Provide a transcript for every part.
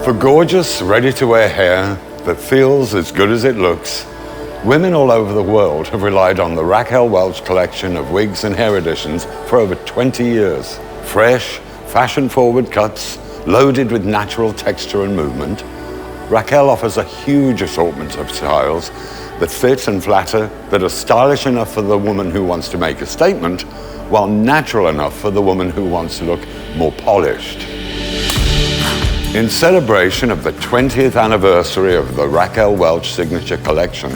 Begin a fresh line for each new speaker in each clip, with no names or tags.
For gorgeous, ready-to-wear hair that feels as good as it looks, women all over the world have relied on the Raquel Welch collection of wigs and hair additions for over 20 years. Fresh, fashion-forward cuts, loaded with natural texture and movement, Raquel offers a huge assortment of styles that fit and flatter, that are stylish enough for the woman who wants to make a statement, while natural enough for the woman who wants to look more polished. In celebration of the 20th anniversary of the Raquel Welch Signature Collection,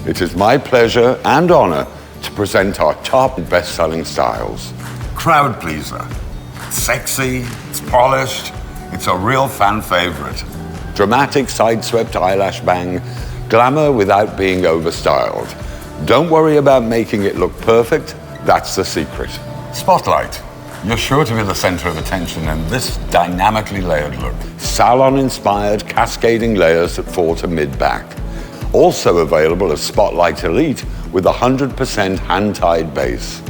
it is my pleasure and honor to present our top best-selling styles. Crowd pleaser. It's sexy, it's polished, it's a real fan favorite. Dramatic side-swept eyelash bang, glamour without being overstyled. Don't worry about making it look perfect, that's the secret. Spotlight. You're sure to be the center of attention in this dynamically layered look. Salon-inspired cascading layers that fall to mid-back. Also available as Spotlight Elite with 100% hand-tied base.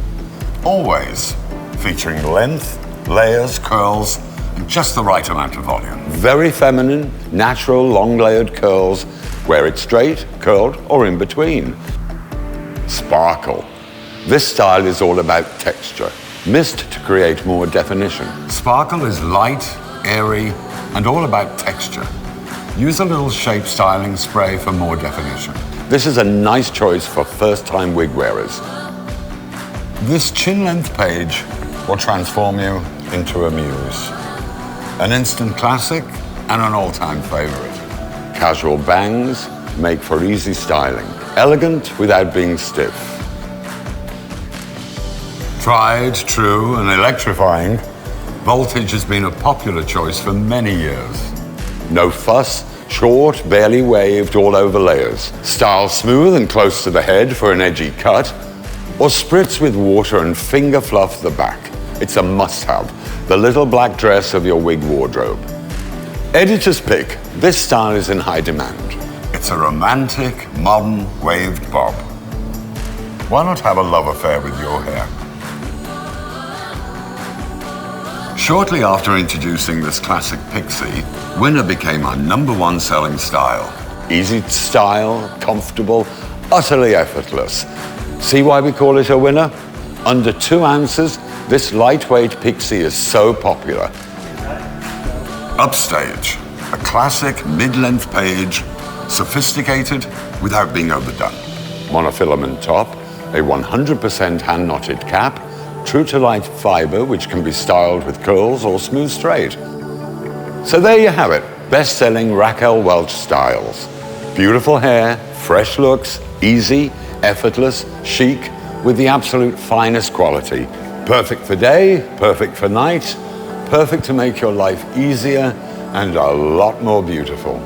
Always featuring length, layers, curls, and just the right amount of volume. Very feminine, natural, long-layered curls, wear it straight, curled, or in between. Sparkle. This style is all about texture, mist to create more definition. Sparkle is light, airy, and all about texture. Use a little shape styling spray for more definition. This is a nice choice for first-time wig wearers. This chin-length page will transform you into a muse. An instant classic and an all-time favorite. Casual bangs make for easy styling. Elegant without being stiff. Tried, true, and electrifying, Voltage has been a popular choice for many years. No fuss, short, barely waved, all over layers. Style smooth and close to the head for an edgy cut, or spritz with water and finger fluff the back. It's a must-have, the little black dress of your wig wardrobe. Editor's pick, this style is in high demand. It's a romantic, modern, waved bob. Why not have a love affair with your hair? Shortly after introducing this classic pixie, Winner became our #1 selling style. Easy to style, comfortable, utterly effortless. See why we call it a winner? Under 2 ounces, this lightweight pixie is so popular. Upstage, a classic mid-length page, sophisticated without being overdone. Monofilament top, a 100% hand-knotted cap, true-to-life fiber which can be styled with curls or smooth straight. So there you have it, best-selling Raquel Welch styles. Beautiful hair, fresh looks, easy, effortless, chic, with the absolute finest quality. Perfect for day, perfect for night, perfect to make your life easier and a lot more beautiful.